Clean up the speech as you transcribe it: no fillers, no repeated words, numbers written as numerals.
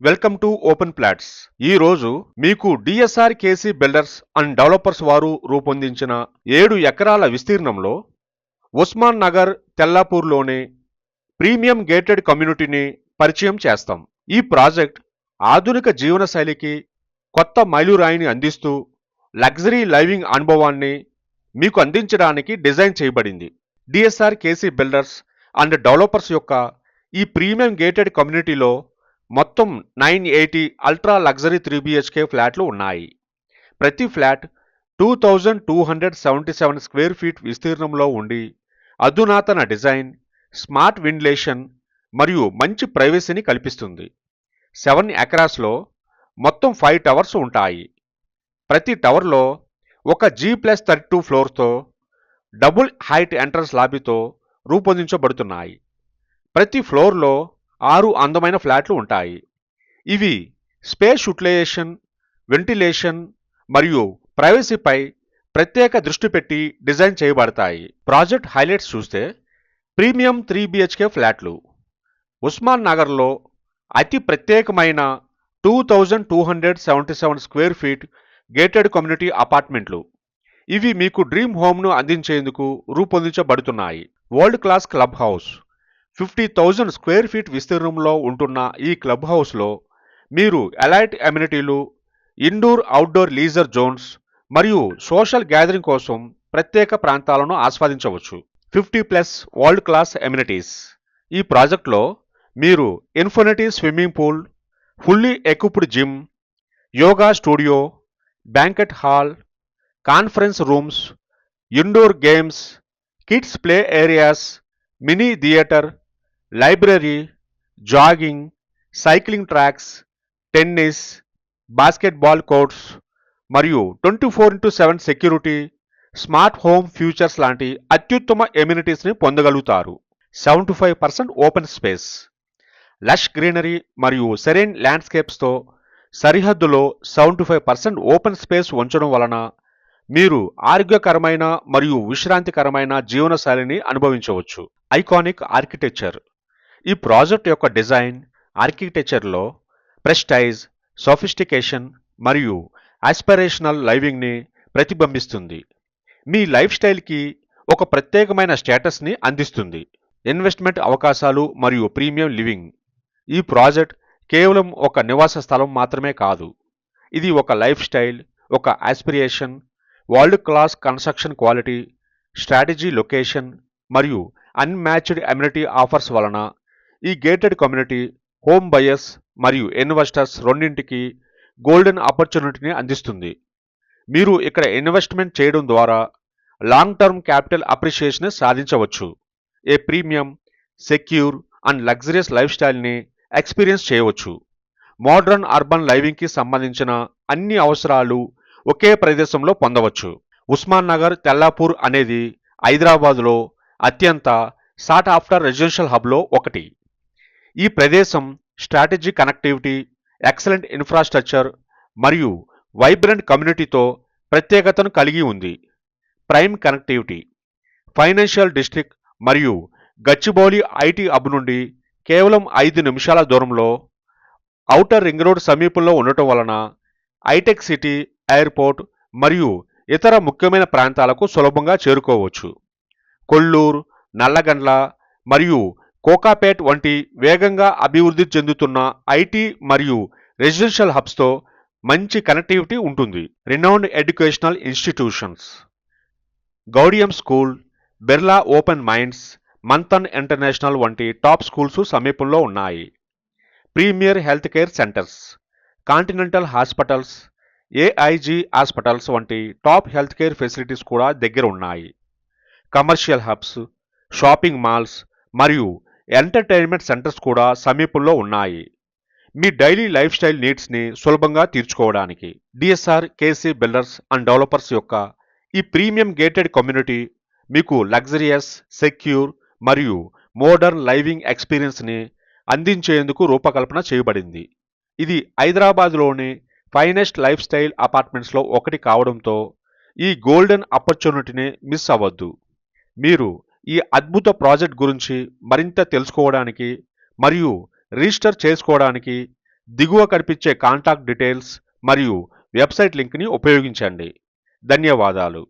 Welcome to open plots. ఈ రోజు మీకు DSR KC builders and developers వారు రూపొందించిన 7 ఎకరాల విస్తీర్ణంలో ఉస్మాన్ నగర్ తెల్లాపూర్లోని ప్రీమియం గేటెడ్ కమ్యూనిటీని పరిచయం చేస్తాం. ఈ ప్రాజెక్ట్ ఆధునిక జీవన శైలికి కొత్త మైలురాయిని అందిస్తూ లగ్జరీ లైవింగ్ అనుభవాన్ని మీకు అందించడానికి డిజైన్ చేయబడింది. DSR KC builders and developers యొక్క ఈ ప్రీమియం గేటెడ్ కమ్యూనిటీలో మొత్తం 980 అల్ట్రా లగ్జరీ 3BHK ఫ్లాట్లు ఉన్నాయి. ప్రతి ఫ్లాట్ 2277 స్క్వేర్ ఫీట్ విస్తీర్ణంలో ఉండి అధునాతన డిజైన్, స్మార్ట్ వెంటిలేషన్ మరియు మంచి ప్రైవసీని కల్పిస్తుంది. 7 ఎకరాస్లో మొత్తం 5 టవర్స్ ఉంటాయి. ప్రతి టవర్లో ఒక G+32 ఫ్లోర్తో డబుల్ హైట్ ఎంట్రన్స్ లాబీతో రూపొందించబడుతున్నాయి. ప్రతి ఫ్లోర్లో 6 అందమైన ఫ్లాట్లు ఉంటాయి. ఇవి స్పేస్ యూటిలైజేషన్, వెంటిలేషన్ మరియు ప్రైవసీపై ప్రత్యేక దృష్టి పెట్టి డిజైన్ చేయబడతాయి. ప్రాజెక్ట్ హైలైట్స్ చూస్తే ప్రీమియం 3BHK ఫ్లాట్లు ఉస్మాన్ నగర్లో అతి ప్రత్యేకమైన 2277 స్క్వేర్ ఫీట్ గేటెడ్ కమ్యూనిటీ అపార్ట్మెంట్లు. ఇవి మీకు డ్రీమ్ హోమ్ను అందించేందుకు రూపొందించబడుతున్నాయి. World class club house 50,000 square feet విస్తీర్ణంలో ఉంటున్న ఈ క్లబ్ హౌస్లో మీరు ఎలైట్ అమ్యూనిటీలు, ఇండోర్ అవుట్డోర్ లీజర్ జోన్స్ మరియు సోషల్ గ్యాదరింగ్ కోసం ప్రత్యేక ప్రాంతాలను ఆస్వాదించవచ్చు. 50+ వరల్డ్ క్లాస్ అమ్యూనిటీస్. ఈ ప్రాజెక్ట్లో మీరు infinity swimming pool, fully equipped gym, yoga studio, banquet hall, conference rooms, indoor games, kids play areas, mini theatre, library, jogging, cycling tracks, tennis, basketball courts మరియు 24/7 security, smart home futures లాంటి అత్యుత్తమ ఎమ్యూనిటీస్ని పొందగలుగుతారు. 75% open space, lush greenery మరియు serene ల్యాండ్స్కేప్స్తో సరిహద్దులో 75% open space ఉంచడం వలన మీరు ఆరోగ్యకరమైన మరియు విశ్రాంతికరమైన జీవనశైలిని అనుభవించవచ్చు. Iconic architecture. ఈ ప్రాజెక్ట్ యొక్క డిజైన్ ఆర్కిటెక్చర్లో ప్రెస్టైజ్, సోఫిస్టికేషన్ మరియు ఆస్పిరేషనల్ లైవింగ్ని ప్రతిబింబిస్తుంది. మీ లైఫ్ స్టైల్కి ఒక ప్రత్యేకమైన స్టేటస్ని అందిస్తుంది. ఇన్వెస్ట్మెంట్ అవకాశాలు మరియు ప్రీమియం లివింగ్. ఈ ప్రాజెక్ట్ కేవలం ఒక నివాస స్థలం మాత్రమే కాదు, ఇది ఒక లైఫ్ స్టైల్, ఒక aspiration. World class construction quality, strategy, location మరియు అన్మ్యాచ్డ్ అమ్యూనిటీ ఆఫర్స్ వలన ఈ గేటెడ్ కమ్యూనిటీ హోమ్ బయర్స్ మరియు ఇన్వెస్టర్స్ రెండింటికి గోల్డెన్ ఆపర్చునిటీని అందిస్తుంది. మీరు ఇక్కడ ఇన్వెస్ట్మెంట్ చేయడం ద్వారా లాంగ్ టర్మ్ క్యాపిటల్ అప్రిషియేషన్ సాధించవచ్చు. A premium, secure and luxurious life స్టైల్ని ఎక్స్పీరియన్స్ చేయవచ్చు. మోడర్న్ అర్బన్ లైవింగ్కి సంబంధించిన అన్ని అవసరాలు ఒకే ప్రదేశంలో పొందవచ్చు. ఉస్మాన్ నగర్ తెల్లాపూర్ అనేది హైదరాబాదులో అత్యంత సాట్ ఆఫ్టర్ రెసిడెన్షియల్ హబ్లో ఒకటి. ఈ ప్రదేశం స్ట్రాటజీ కనెక్టివిటీ, ఎక్సలెంట్ ఇన్ఫ్రాస్ట్రక్చర్ మరియు వైబ్రెంట్ కమ్యూనిటీతో ప్రత్యేకతను కలిగి ఉంది. ప్రైమ్ కనెక్టివిటీ, ఫైనాన్షియల్ డిస్ట్రిక్ట్ మరియు గచ్చిబౌలి ఐటీ హబ్ నుండి కేవలం 5 నిమిషాల దూరంలో, ఔటర్ రింగ్ రోడ్ సమీపంలో ఉండటం వలన హైటెక్ సిటీ, ఎయిర్పోర్ట్ మరియు ఇతర ముఖ్యమైన ప్రాంతాలకు సులభంగా చేరుకోవచ్చు. కొల్లూరు, నల్లగండ్ల మరియు కోకాపేట్ వంటి వేగంగా అభివృద్ధి చెందుతున్న ఐటీ మరియు రెసిడెన్షియల్ హబ్స్తో మంచి కనెక్టివిటీ ఉంటుంది. Renowned educational institutions, Gaudium school, Birla open minds, Manthan international వంటి టాప్ స్కూల్స్ సమీపంలో ఉన్నాయి. Premier health care centers, continental hospitals, AIG hospitals వంటి టాప్ హెల్త్ కేర్ ఫెసిలిటీస్ కూడా దగ్గర ఉన్నాయి. కమర్షియల్ హబ్స్, షాపింగ్ మాల్స్ మరియు ఎంటర్టైన్మెంట్ సెంటర్స్ కూడా సమీపంలో ఉన్నాయి. మీ డైలీ లైఫ్ స్టైల్ నీడ్స్ని సులభంగా తీర్చుకోవడానికి DSR KC builders and developers యొక్క ఈ ప్రీమియం గేటెడ్ కమ్యూనిటీ మీకు లగ్జరియస్, సెక్యూర్ మరియు మోడర్న్ లైవింగ్ ఎక్స్పీరియన్స్ని అందించేందుకు రూపకల్పన చేయబడింది. ఇది హైదరాబాద్లోని ఫైనెస్ట్ లైఫ్ స్టైల్ అపార్ట్మెంట్స్లో ఒకటి కావడంతో ఈ గోల్డెన్ ఆపర్చునిటీని మిస్ అవ్వద్దు. మీరు ఈ అద్భుత ప్రాజెక్ట్ గురించి మరింత తెలుసుకోవడానికి మరియు రిజిస్టర్ చేసుకోవడానికి దిగువ కనిపించే కాంటాక్ట్ డీటెయిల్స్ మరియు వెబ్సైట్ లింక్ని ఉపయోగించండి. ధన్యవాదాలు.